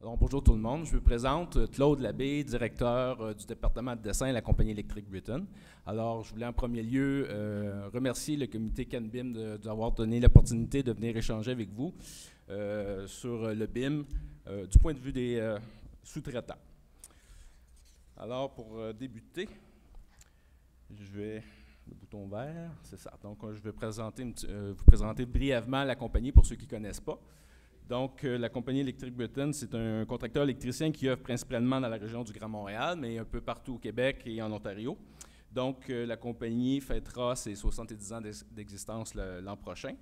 Alors, bonjour tout le monde, je me présente, Claude Labbé, directeur du département de dessin à la compagnie électrique Britain. Alors, je voulais en premier lieu remercier le comité CanBIM d'avoir donné l'opportunité de venir échanger avec vous sur le BIM du point de vue des sous-traitants. Alors, pour débuter, je vais... Le bouton vert, c'est ça. Donc, je vais vous présenter brièvement la compagnie pour ceux qui ne connaissent pas. Donc, la compagnie électrique Britain, c'est un contracteur électricien qui œuvre principalement dans la région du Grand Montréal, mais un peu partout au Québec et en Ontario. Donc, la compagnie fêtera ses 70 ans d'existence l'an prochain.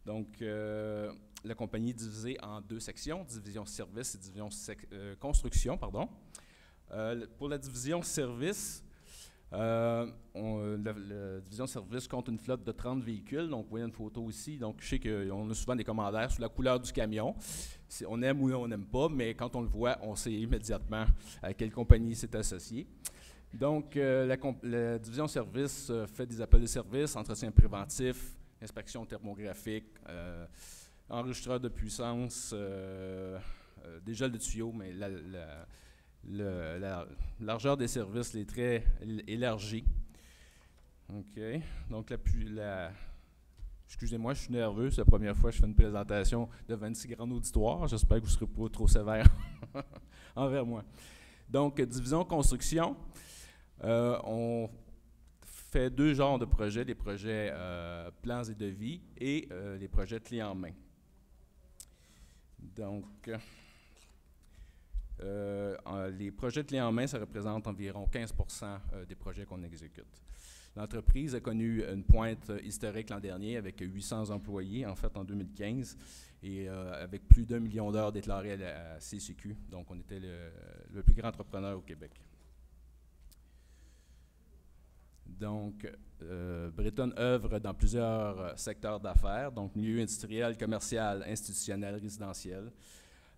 Donc, la compagnie est divisée en deux sections, division service et division construction, pardon. Pour la division service, la division service compte une flotte de 30 véhicules, donc vous voyez une photo ici, donc je sais qu'on a souvent des commentaires sur la couleur du camion. On aime ou on n'aime pas, mais quand on le voit, on sait immédiatement à quelle compagnie c'est associé. Donc, la division service fait des appels de service, entretien préventif, inspection thermographique, enregistreur de puissance, des gels de tuyaux, mais la largeur des services est très élargie. OK. Donc, excusez-moi, je suis nerveux. C'est la première fois que je fais une présentation devant un si grand auditoire. J'espère que vous ne serez pas trop sévère envers moi. Donc, division construction, on fait deux genres de projets, des projets plans et devis et les projets clés en main. Donc, les projets clés en main, ça représente environ 15% des projets qu'on exécute. L'entreprise a connu une pointe historique l'an dernier avec 800 employés, en fait en 2015, et avec plus d'1 million d'heures déclarées à la CCQ. Donc, on était le plus grand entrepreneur au Québec. Donc, Britain œuvre dans plusieurs secteurs d'affaires, donc milieu industriel, commercial, institutionnel, résidentiel.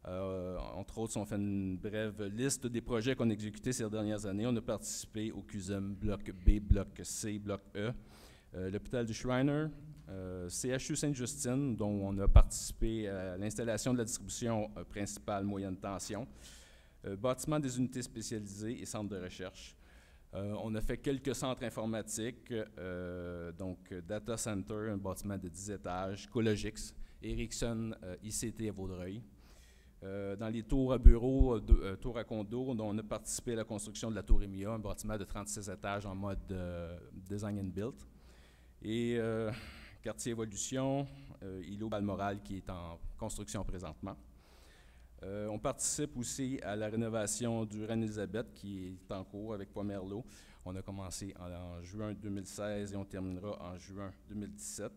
Entre autres, si on fait une brève liste des projets qu'on a exécutés ces dernières années, on a participé au CUSUM, Bloc B, Bloc C, Bloc E, l'hôpital du Shriner, CHU Sainte-Justine, dont on a participé à l'installation de la distribution principale moyenne tension, bâtiment des unités spécialisées et centres de recherche. On a fait quelques centres informatiques, donc Data Center, un bâtiment de 10 étages, Cologix, Ericsson ICT à Vaudreuil. Dans les tours à bureaux, tours à condo, on a participé à la construction de la tour EMEA, un bâtiment de 36 étages en mode design and build. Et quartier Évolution, îlot Balmoral qui est en construction présentement. On participe aussi à la rénovation du Reine-Élisabeth qui est en cours avec Pomerleau. On a commencé en juin 2016 et on terminera en juin 2017.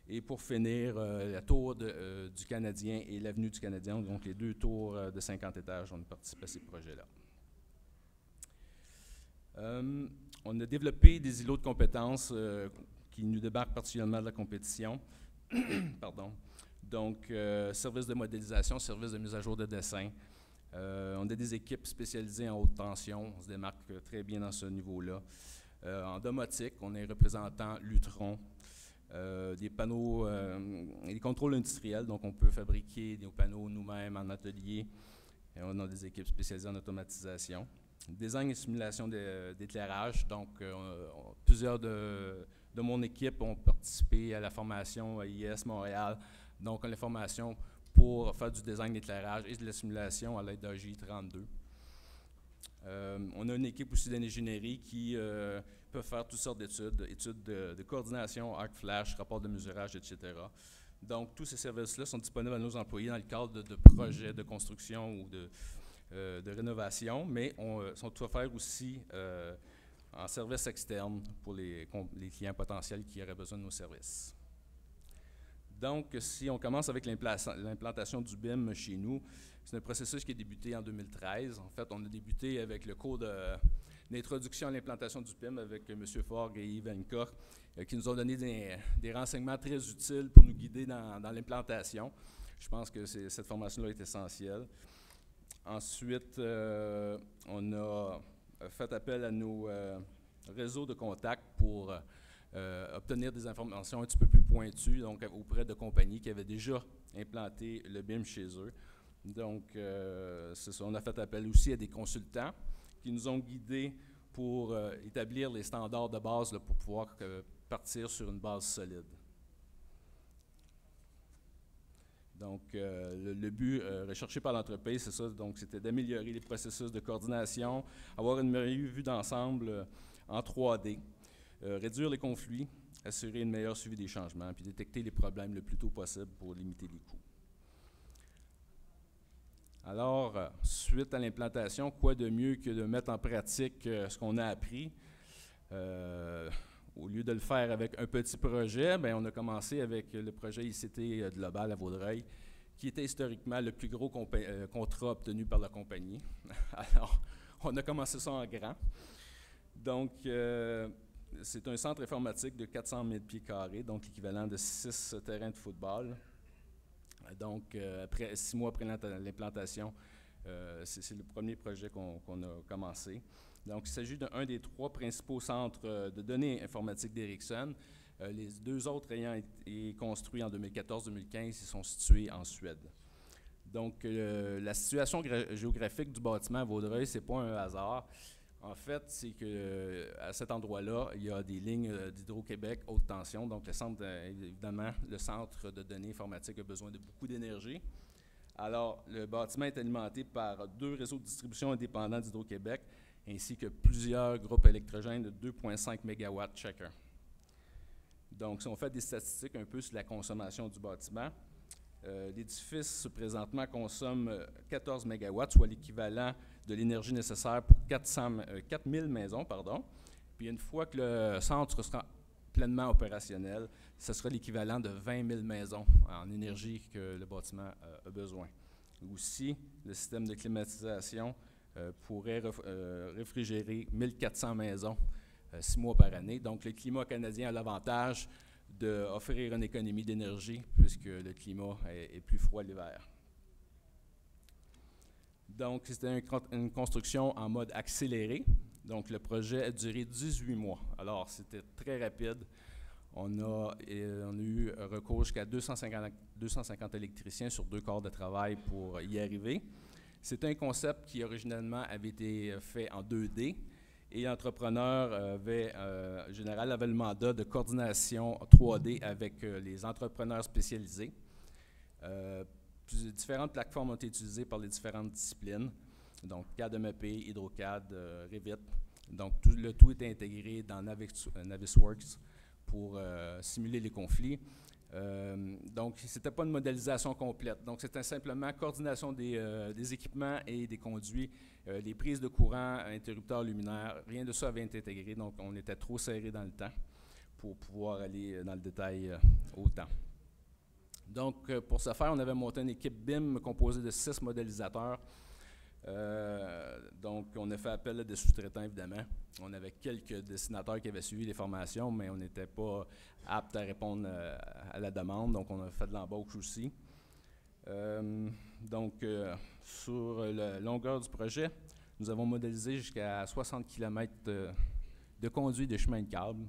Et pour finir, la tour du Canadien et l'avenue du Canadien, donc les deux tours de 50 étages, on a participé à ces projets-là. On a développé des îlots de compétences qui nous débarquent particulièrement de la compétition. Pardon. Donc, service de modélisation, service de mise à jour de dessin. On a des équipes spécialisées en haute tension. On se démarque très bien dans ce niveau-là. En domotique, on est représentant Lutron. Des panneaux, des contrôles industriels, donc on peut fabriquer des panneaux nous-mêmes en atelier. Et on a des équipes spécialisées en automatisation. Design et simulation d'éclairage, donc plusieurs de mon équipe ont participé à la formation à IS Montréal, donc la formation pour faire du design d'éclairage et de la simulation à l'aide d'AJ32. On a une équipe aussi d'ingénierie qui peut faire toutes sortes d'études, études de coordination, arc flash, rapport de mesurage, etc. Donc, tous ces services-là sont disponibles à nos employés dans le cadre de projets de construction ou de rénovation, mais sont offerts aussi en service externe pour les clients potentiels qui auraient besoin de nos services. Donc, si on commence avec l'implantation du BIM chez nous, c'est un processus qui a débuté en 2013. En fait, on a débuté avec le cours d'introduction à l'implantation du BIM avec M. Forg et Yves Enka, qui nous ont donné des renseignements très utiles pour nous guider dans l'implantation. Je pense que cette formation-là est essentielle. Ensuite, on a fait appel à nos réseaux de contacts pour obtenir des informations un petit peu plus pointues, donc auprès de compagnies qui avaient déjà implanté le BIM chez eux. Donc, c'est ça, on a fait appel aussi à des consultants qui nous ont guidés pour établir les standards de base là, pour pouvoir partir sur une base solide. Donc, le but recherché par l'entreprise, c'est ça, donc c'était d'améliorer les processus de coordination, avoir une meilleure vue d'ensemble en 3D, réduire les conflits, assurer une meilleure suivi des changements, puis détecter les problèmes le plus tôt possible pour limiter les coûts. Alors, suite à l'implantation, quoi de mieux que de mettre en pratique ce qu'on a appris? Au lieu de le faire avec un petit projet, bien, on a commencé avec le projet ICT Global à Vaudreuil, qui était historiquement le plus gros contrat obtenu par la compagnie. Alors, on a commencé ça en grand. Donc, c'est un centre informatique de 400 000 pieds carrés, donc l'équivalent de 6 terrains de football. Donc, après 6 mois après l'implantation, c'est le premier projet qu'on a commencé. Donc, il s'agit d'un des 3 principaux centres de données informatiques d'Ericsson. Les 2 autres ayant été construits en 2014-2015, ils sont situés en Suède. Donc, la situation géographique du bâtiment à Vaudreuil, ce n'est pas un hasard. En fait, c'est qu'à cet endroit-là, il y a des lignes d'Hydro-Québec haute tension. Donc, évidemment, le centre de données informatiques a besoin de beaucoup d'énergie. Alors, le bâtiment est alimenté par 2 réseaux de distribution indépendants d'Hydro-Québec, ainsi que plusieurs groupes électrogènes de 2,5 MW chacun. Donc, si on fait des statistiques un peu sur la consommation du bâtiment, l'édifice présentement consomme 14 MW, soit l'équivalent de l'énergie nécessaire pour 4000 maisons. Puis une fois que le centre sera pleinement opérationnel, ce sera l'équivalent de 20 000 maisons en énergie que le bâtiment a besoin. Aussi, le système de climatisation pourrait réfrigérer 1400 maisons 6 mois par année. Donc, le climat canadien a l'avantage d'offrir une économie d'énergie puisque le climat est plus froid l'hiver. Donc, c'était une construction en mode accéléré. Donc, le projet a duré 18 mois. Alors, c'était très rapide. On a eu recours jusqu'à 250 électriciens sur 2 corps de travail pour y arriver. C'est un concept qui, originellement, avait été fait en 2D et l'entrepreneur général avait le mandat de coordination 3D avec les entrepreneurs spécialisés. Différentes plateformes ont été utilisées par les différentes disciplines, donc CAD-MEP, HydroCAD, Revit. Donc, le tout est intégré dans Navisworks pour simuler les conflits. Donc, ce n'était pas une modélisation complète. Donc, c'était simplement coordination des équipements et des conduits, les prises de courant, interrupteurs luminaires, rien de ça avait été intégré. Donc, on était trop serré dans le temps pour pouvoir aller dans le détail autant. Donc, pour ce faire, on avait monté une équipe BIM composée de 6 modélisateurs. Donc, on a fait appel à des sous-traitants, évidemment. On avait quelques dessinateurs qui avaient suivi les formations, mais on n'était pas apte à répondre à la demande. Donc, on a fait de l'embauche aussi. Sur la longueur du projet, nous avons modélisé jusqu'à 60 km de conduits de chemin de câble.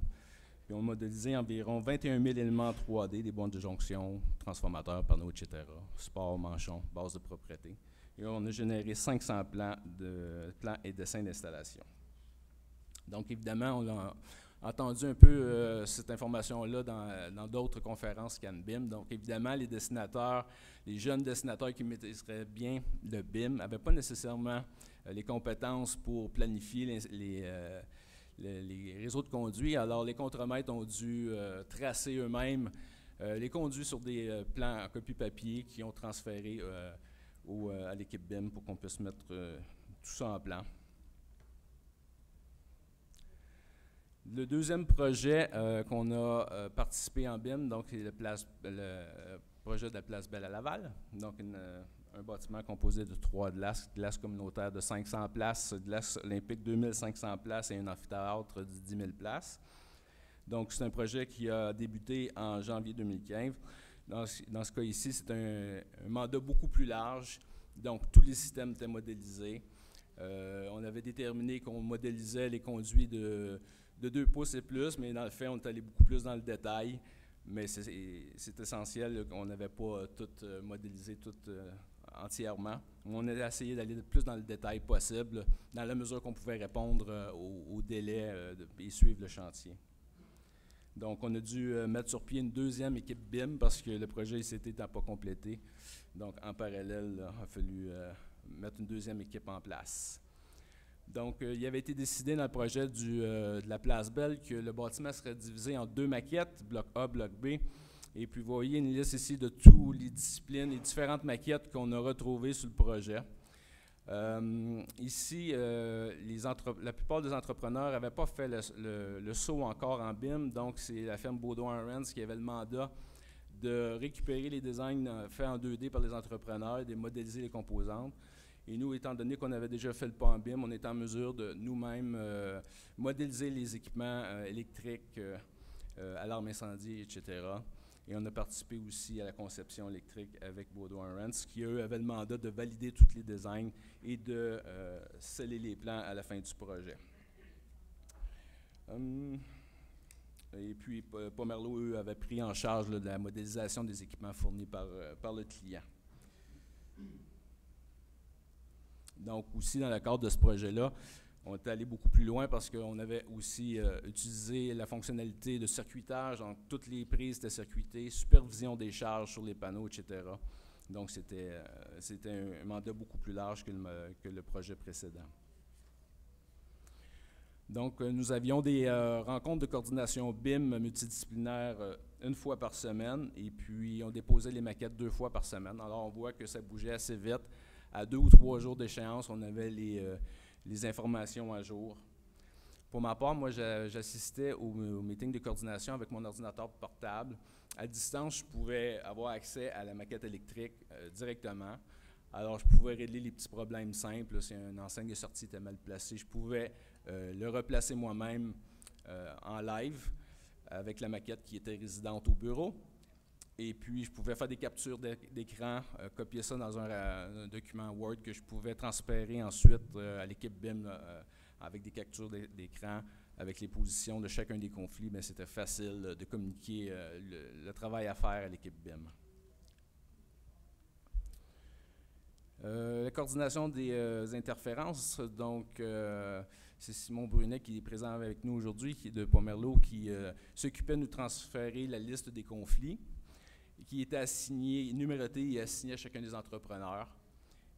Puis on a modélisé environ 21 000 éléments 3D, des bandes de jonction, transformateurs, panneaux, etc., supports, manchons, base de propriété. Et on a généré 500 plans et dessins d'installation. Donc, évidemment, on a entendu un peu cette information-là dans d'autres conférences CanBIM. Donc, évidemment, les dessinateurs, les jeunes dessinateurs qui maîtriseraient bien le BIM n'avaient pas nécessairement les compétences pour planifier les réseaux de conduits. Alors, les contremaîtres ont dû tracer eux-mêmes les conduits sur des plans en copie papier qui ont transféré à l'équipe BIM pour qu'on puisse mettre tout ça en plan. Le deuxième projet qu'on a participé en BIM, donc c'est le projet de la Place Belle à Laval. Donc, un bâtiment composé de 3 glaces communautaires de 500 places, glace olympique 2500 places et un amphithéâtre de 10 000 places. Donc, c'est un projet qui a débuté en janvier 2015. Dans ce cas ici, c'est un mandat beaucoup plus large. Donc, tous les systèmes étaient modélisés. On avait déterminé qu'on modélisait les conduits de 2 pouces et plus, mais dans le fait, on est allé beaucoup plus dans le détail. Mais c'est essentiel qu'on n'avait pas tout modélisé, tout entièrement. On a essayé d'aller le plus dans le détail possible, dans la mesure qu'on pouvait répondre au délai et suivre le chantier. Donc, on a dû mettre sur pied une deuxième équipe BIM parce que le projet n'était pas complété. Donc, en parallèle, il a fallu mettre une deuxième équipe en place. Donc, il avait été décidé dans le projet de la Place Belle que le bâtiment serait divisé en 2 maquettes, bloc A, bloc B. Et puis, vous voyez une liste ici de toutes les disciplines et différentes maquettes qu'on a retrouvées sur le projet. Ici, la plupart des entrepreneurs n'avaient pas fait le saut encore en BIM, donc c'est la firme Baudouin-Arends qui avait le mandat de récupérer les designs faits en 2D par les entrepreneurs et de modéliser les composantes. Et nous, étant donné qu'on avait déjà fait le pas en BIM, on était en mesure de nous-mêmes modéliser les équipements électriques, alarmes incendie, etc. Et on a participé aussi à la conception électrique avec Baudouin-Arends, qui, eux, avaient le mandat de valider tous les designs et de sceller les plans à la fin du projet. Et puis, Pomerleau, eux, avaient pris en charge de la modélisation des équipements fournis par le client. Donc, aussi, dans le cadre de ce projet-là, on est allé beaucoup plus loin parce qu'on avait aussi utilisé la fonctionnalité de circuitage, donc toutes les prises étaient circuitées, supervision des charges sur les panneaux, etc. Donc, c'était un mandat beaucoup plus large que le projet précédent. Donc, nous avions des rencontres de coordination BIM multidisciplinaires une fois par semaine, et puis on déposait les maquettes 2 fois par semaine. Alors, on voit que ça bougeait assez vite. À 2 ou 3 jours d'échéance, on avait les informations à jour. Pour ma part, moi, j'assistais au meeting de coordination avec mon ordinateur portable. À distance, je pouvais avoir accès à la maquette électrique directement. Alors, je pouvais régler les petits problèmes simples. Si une enseigne de sortie était mal placée, je pouvais le replacer moi-même en live avec la maquette qui était résidente au bureau. Et puis, je pouvais faire des captures d'écran, copier ça dans un document Word que je pouvais transférer ensuite à l'équipe BIM avec des captures d'écran, avec les positions de chacun des conflits. Bien, c'était facile de communiquer le travail à faire à l'équipe BIM. La coordination des interférences, donc c'est Simon Brunet qui est présent avec nous aujourd'hui, qui est de Pomerleau, qui s'occupait de nous transférer la liste des conflits, qui était assigné, numéroté et assigné à chacun des entrepreneurs.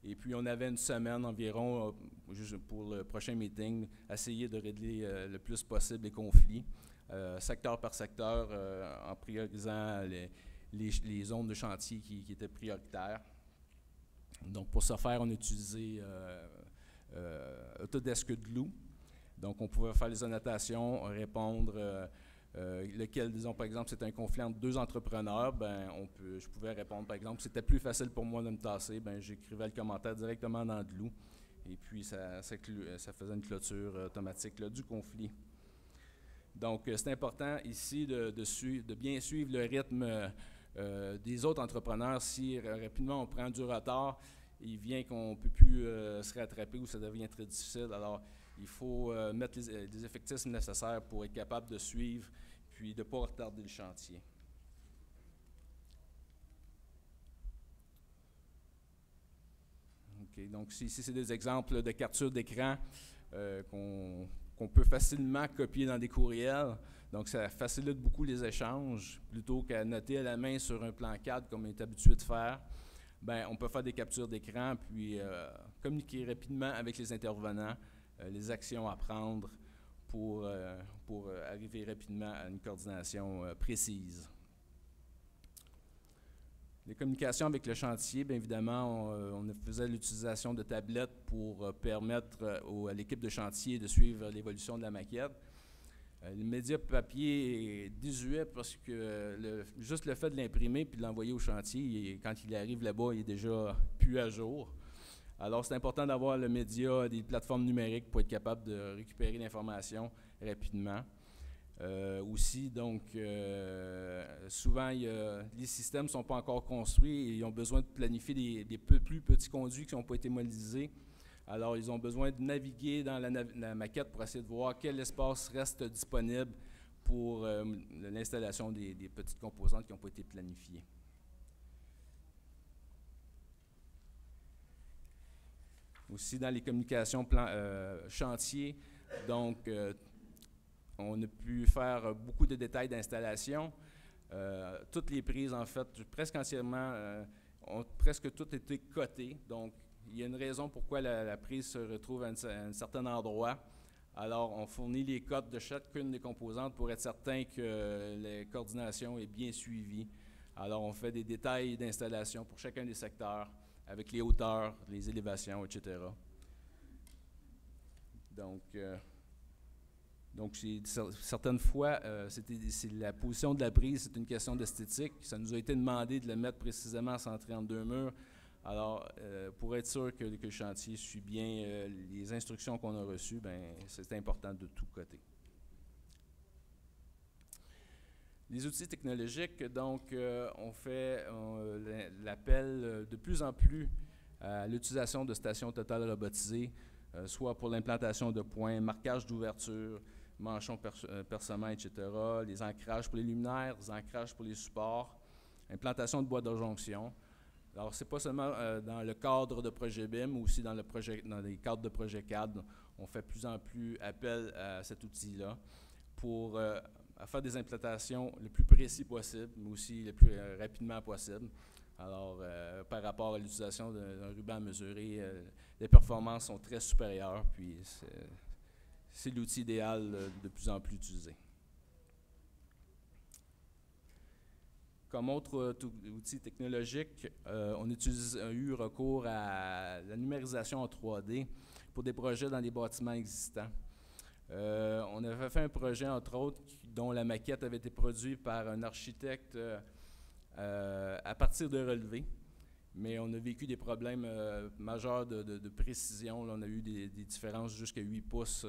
Et puis, on avait une semaine environ, pour le prochain meeting, essayer de régler le plus possible les conflits, secteur par secteur, en priorisant les zones de chantier qui étaient prioritaires. Donc, pour ce faire, on a utilisé Autodesk Glue. Donc, on pouvait faire les annotations, répondre... lequel, disons, par exemple, c'est un conflit entre 2 entrepreneurs, ben, je pouvais répondre, par exemple, c'était plus facile pour moi de me tasser, ben, j'écrivais le commentaire directement dans Glue, et puis ça faisait une clôture automatique là, du conflit. Donc, c'est important ici de bien suivre le rythme des autres entrepreneurs. Si rapidement on prend du retard, il vient qu'on ne peut plus se rattraper ou ça devient très difficile. Alors, il faut mettre les effectifs nécessaires pour être capable de suivre puis de ne pas retarder le chantier. Okay, donc, ici, c'est des exemples de capture d'écran qu'on peut facilement copier dans des courriels. Donc, ça facilite beaucoup les échanges. Plutôt qu'à noter à la main sur un plan cadre comme on est habitué de faire, bien, on peut faire des captures d'écran puis communiquer rapidement avec les intervenants, les actions à prendre pour arriver rapidement à une coordination précise. Les communications avec le chantier, bien évidemment, on faisait l'utilisation de tablettes pour permettre à l'équipe de chantier de suivre l'évolution de la maquette. Le média papier est désuet parce que juste le fait de l'imprimer puis de l'envoyer au chantier, quand il arrive là-bas, il est déjà plus à jour. Alors, c'est important d'avoir le média, des plateformes numériques pour être capable de récupérer l'information rapidement. Aussi, donc, souvent, les systèmes ne sont pas encore construits et ils ont besoin de planifier des plus petits conduits qui n'ont pas été modélisés. Alors, ils ont besoin de naviguer dans la maquette pour essayer de voir quel espace reste disponible pour l'installation des petites composantes qui n'ont pas été planifiées. Aussi dans les communications chantier, donc on a pu faire beaucoup de détails d'installation. Toutes les prises, en fait, presque entièrement, ont presque toutes été cotées. Donc, il y a une raison pourquoi la prise se retrouve à un certain endroit. Alors, on fournit les codes de chacune des composantes pour être certain que la coordination est bien suivie. Alors, on fait des détails d'installation pour chacun des secteurs, avec les hauteurs, les élévations, etc. Donc certaines fois, c'est la position de la prise, c'est une question d'esthétique. Ça nous a été demandé de le mettre précisément centré entre deux murs. Alors, pour être sûr que le chantier suit bien les instructions qu'on a reçues, c'est important de tout coter. Les outils technologiques, donc, on fait l'appel de plus en plus à l'utilisation de stations totales robotisées, soit pour l'implantation de points, marquage d'ouverture, manchons percement, etc., les ancrages pour les luminaires, les ancrages pour les supports, implantation de boîtes de jonction. Alors, ce n'est pas seulement dans le cadre de projet BIM, mais aussi dans les cadres de projet CAD. On fait de plus en plus appel à cet outil-là pour faire des implantations le plus précis possible, mais aussi le plus rapidement possible. Alors, par rapport à l'utilisation d'un ruban mesuré, les performances sont très supérieures, puis c'est l'outil idéal de plus en plus utilisé. Comme autre outil technologique, on a eu recours à la numérisation en 3D pour des projets dans des bâtiments existants. On avait fait un projet, entre autres, dont la maquette avait été produite par un architecte à partir de relevés, mais on a vécu des problèmes majeurs de précision. Là, on a eu des différences jusqu'à 8 pouces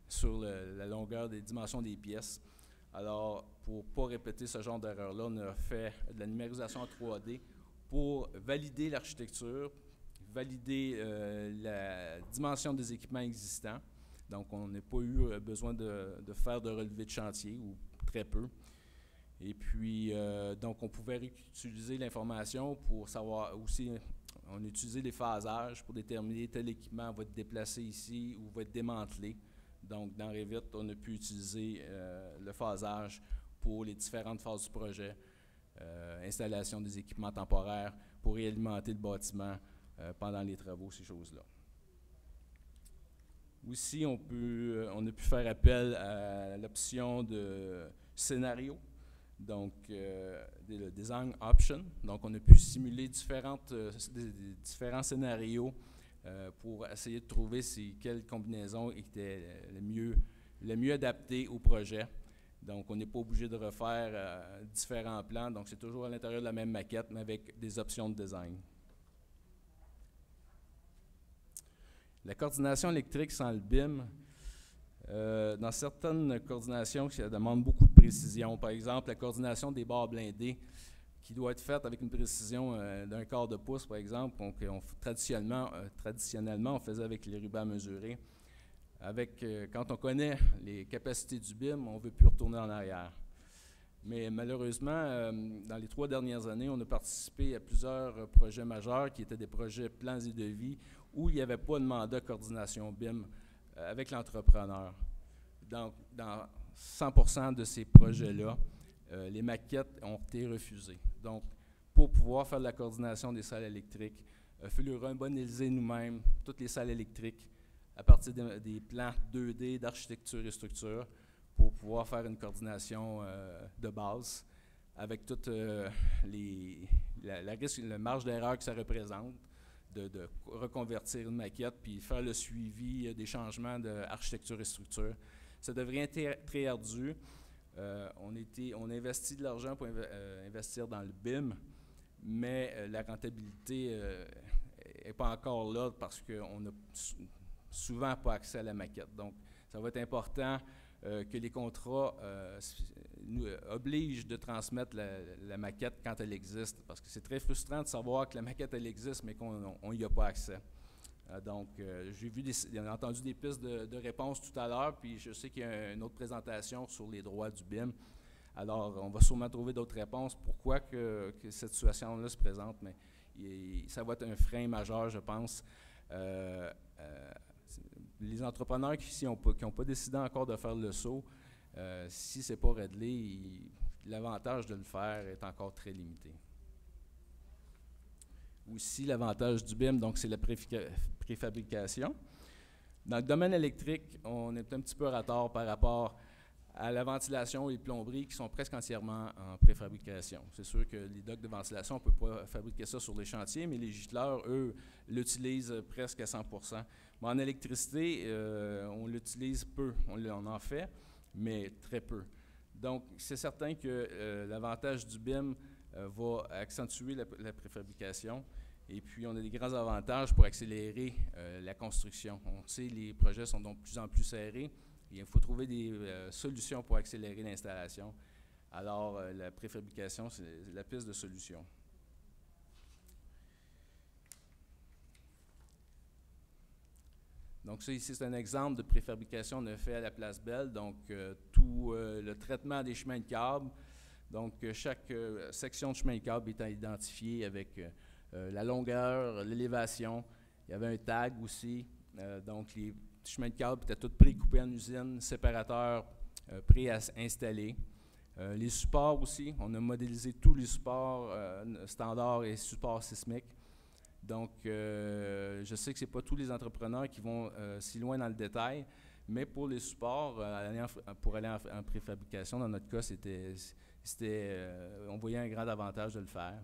sur la longueur des dimensions des pièces. Alors, pour ne pas répéter ce genre d'erreur-là, on a fait de la numérisation en 3D pour valider l'architecture, valider la dimension des équipements existants. Donc, on n'a pas eu besoin de faire de relevé de chantier, ou très peu. Et puis, donc, on pouvait réutiliser l'information pour savoir aussi, on a utilisé les phasages pour déterminer tel équipement va être déplacé ici ou va être démantelé. Donc, dans Revit, on a pu utiliser le phasage pour les différentes phases du projet, installation des équipements temporaires pour réalimenter le bâtiment pendant les travaux, ces choses-là. Aussi, on a pu faire appel à l'option de scénario, donc le design option. Donc, on a pu simuler différents scénarios pour essayer de trouver quelle combinaison était le mieux adaptée au projet. Donc, on n'est pas obligé de refaire différents plans. Donc, c'est toujours à l'intérieur de la même maquette, mais avec des options de design. La coordination électrique sans le BIM, dans certaines coordinations qui demandent beaucoup de précision, par exemple la coordination des barres blindées, qui doit être faite avec une précision d'un quart de pouce, par exemple. Donc, traditionnellement, on faisait avec les rubans mesurés. Quand on connaît les capacités du BIM, on ne veut plus retourner en arrière. Mais malheureusement, dans les 3 dernières années, on a participé à plusieurs projets majeurs qui étaient des projets plans et devis où il n'y avait pas de mandat de coordination BIM avec l'entrepreneur. Donc, dans 100% de ces projets-là, les maquettes ont été refusées. Donc, pour pouvoir faire de la coordination des salles électriques, il a fallu rebonaliser nous-mêmes toutes les salles électriques à partir des plans 2D d'architecture et structure pour pouvoir faire une coordination de base avec toute la marge d'erreur que ça représente de reconvertir une maquette puis faire le suivi des changements d'architecture et structure. Ça devrait être très ardu. On investit de l'argent pour investir dans le BIM, mais la rentabilité n'est pas encore là parce qu'on n'a souvent pas accès à la maquette. Donc, ça va être important que les contrats nous obligent de transmettre la maquette quand elle existe, parce que c'est très frustrant de savoir que la maquette, elle existe, mais qu'on n'y a pas accès. Donc, j'ai entendu des pistes de réponse tout à l'heure, puis je sais qu'il y a une autre présentation sur les droits du BIM. Alors, on va sûrement trouver d'autres réponses. Pourquoi que cette situation-là se présente, mais ça va être un frein majeur, je pense, Les entrepreneurs qui n'ont pas décidé encore de faire le saut, si ce n'est pas réglé, l'avantage de le faire est encore très limité. Aussi, l'avantage du BIM, donc c'est la préfabrication. Dans le domaine électrique, on est un petit peu en retard par rapport à la ventilation et les plomberies qui sont presque entièrement en préfabrication. C'est sûr que les docks de ventilation, on ne peut pas fabriquer ça sur les chantiers, mais les gicleurs, eux, l'utilisent presque à 100%. Mais en électricité, on l'utilise peu, on en fait, mais très peu. Donc, c'est certain que l'avantage du BIM va accentuer la préfabrication. Et puis, on a des grands avantages pour accélérer la construction. On sait que les projets sont donc de plus en plus serrés. Et il faut trouver des solutions pour accélérer l'installation. Alors, la préfabrication, c'est la piste de solution. Donc, ça ici, c'est un exemple de préfabrication qu'on a fait à la Place Belle. Donc, tout le traitement des chemins de câbles. Donc, chaque section de chemin de câble étant identifiée avec la longueur, l'élévation. Il y avait un tag aussi. Donc, les chemins de câble étaient tous pré-coupés en usine, séparateurs prêts à s'installer. Les supports aussi, on a modélisé tous les supports standards et supports sismiques. Donc, je sais que ce n'est pas tous les entrepreneurs qui vont si loin dans le détail, mais pour les supports, pour aller en préfabrication, dans notre cas, on voyait un grand avantage de le faire.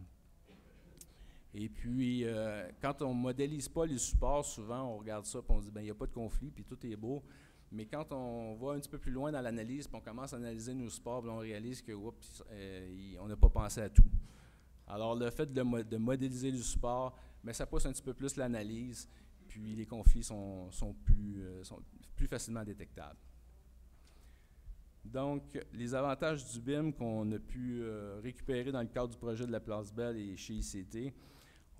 Et puis, quand on ne modélise pas les supports, souvent, on regarde ça et on se dit, bien, il n'y a pas de conflit, puis tout est beau. Mais quand on va un petit peu plus loin dans l'analyse, puis on commence à analyser nos supports, on réalise que, oups, on n'a pas pensé à tout. Alors, le fait de modéliser le support, mais ça pousse un petit peu plus l'analyse, puis les conflits sont plus facilement détectables. Donc, les avantages du BIM qu'on a pu récupérer dans le cadre du projet de la Place Belle et chez ICT,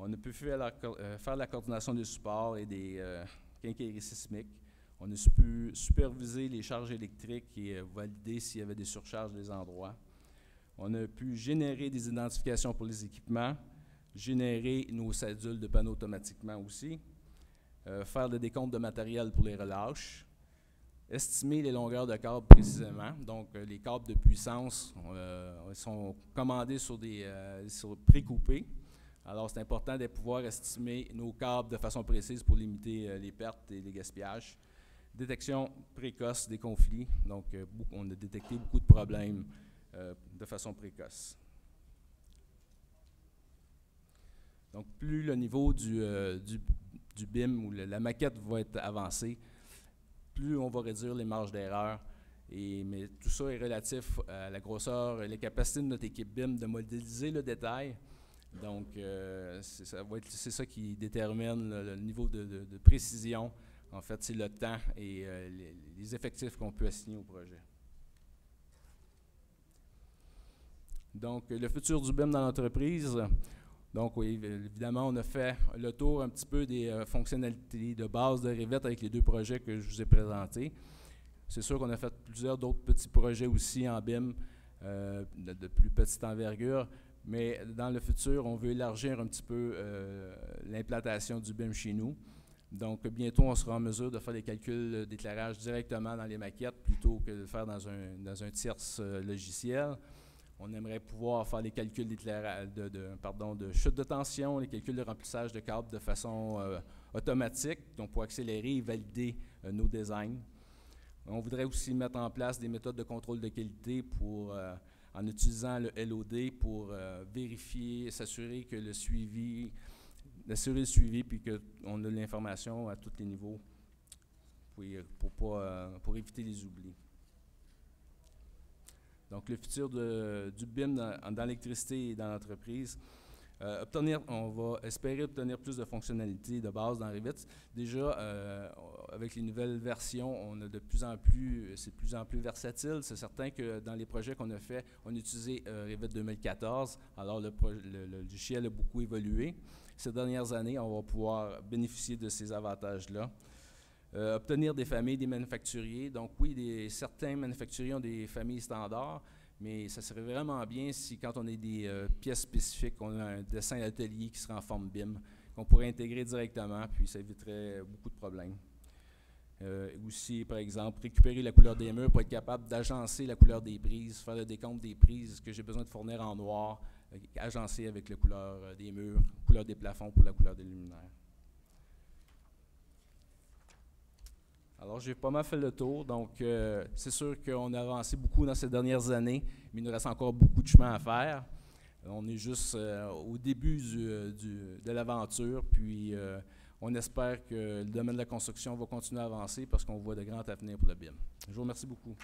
on a pu faire la coordination des supports et des quincailleries sismiques. On a pu superviser les charges électriques et valider s'il y avait des surcharges des endroits. On a pu générer des identifications pour les équipements, générer nos cédules de panneaux automatiquement aussi, faire le décompte de matériel pour les relâches, estimer les longueurs de câbles précisément. Donc, les câbles de puissance sont commandés sur pré-coupés. Alors, c'est important de pouvoir estimer nos câbles de façon précise pour limiter les pertes et les gaspillages. Détection précoce des conflits. Donc, on a détecté beaucoup de problèmes de façon précoce. Donc, plus le niveau du BIM ou la maquette va être avancée, plus on va réduire les marges d'erreur. Mais tout ça est relatif à la grosseur et la capacité de notre équipe BIM de modéliser le détail. Donc, c'est ça qui détermine le niveau de précision. En fait, c'est le temps et les effectifs qu'on peut assigner au projet. Donc, le futur du BIM dans l'entreprise. Donc, oui, évidemment, on a fait le tour un petit peu des fonctionnalités de base de Revit avec les deux projets que je vous ai présentés. C'est sûr qu'on a fait plusieurs d'autres petits projets aussi en BIM de plus petite envergure, mais dans le futur, on veut élargir un petit peu l'implantation du BIM chez nous. Donc, bientôt, on sera en mesure de faire des calculs d'éclairage directement dans les maquettes plutôt que de le faire dans un tierce logiciel. On aimerait pouvoir faire les calculs de chute de tension, les calculs de remplissage de câbles de façon automatique, donc pour accélérer et valider nos designs. On voudrait aussi mettre en place des méthodes de contrôle de qualité en utilisant le LOD pour vérifier, s'assurer que le suivi puis qu'on a l'information à tous les niveaux pour éviter les oublis. Donc, le futur du BIM dans l'électricité et dans l'entreprise. On va espérer obtenir plus de fonctionnalités de base dans Revit. Déjà, avec les nouvelles versions, c'est de plus en plus versatile. C'est certain que dans les projets qu'on a faits, on a utilisé Revit 2014. Alors, le logiciel a beaucoup évolué. Ces dernières années, on va pouvoir bénéficier de ces avantages-là. Obtenir des familles des manufacturiers. Donc oui, certains manufacturiers ont des familles standards, mais ça serait vraiment bien si quand on a des pièces spécifiques, on a un dessin atelier qui sera en forme BIM, qu'on pourrait intégrer directement, puis ça éviterait beaucoup de problèmes. Aussi, par exemple, récupérer la couleur des murs pour être capable d'agencer la couleur des prises, faire le décompte des prises que j'ai besoin de fournir en noir, agencer avec la couleur des murs, couleur des plafonds pour la couleur des luminaires. Alors, j'ai pas mal fait le tour, donc c'est sûr qu'on a avancé beaucoup dans ces dernières années, mais il nous reste encore beaucoup de chemin à faire. On est juste au début de l'aventure, puis on espère que le domaine de la construction va continuer à avancer parce qu'on voit de grands avenirs pour le BIM. Je vous remercie beaucoup.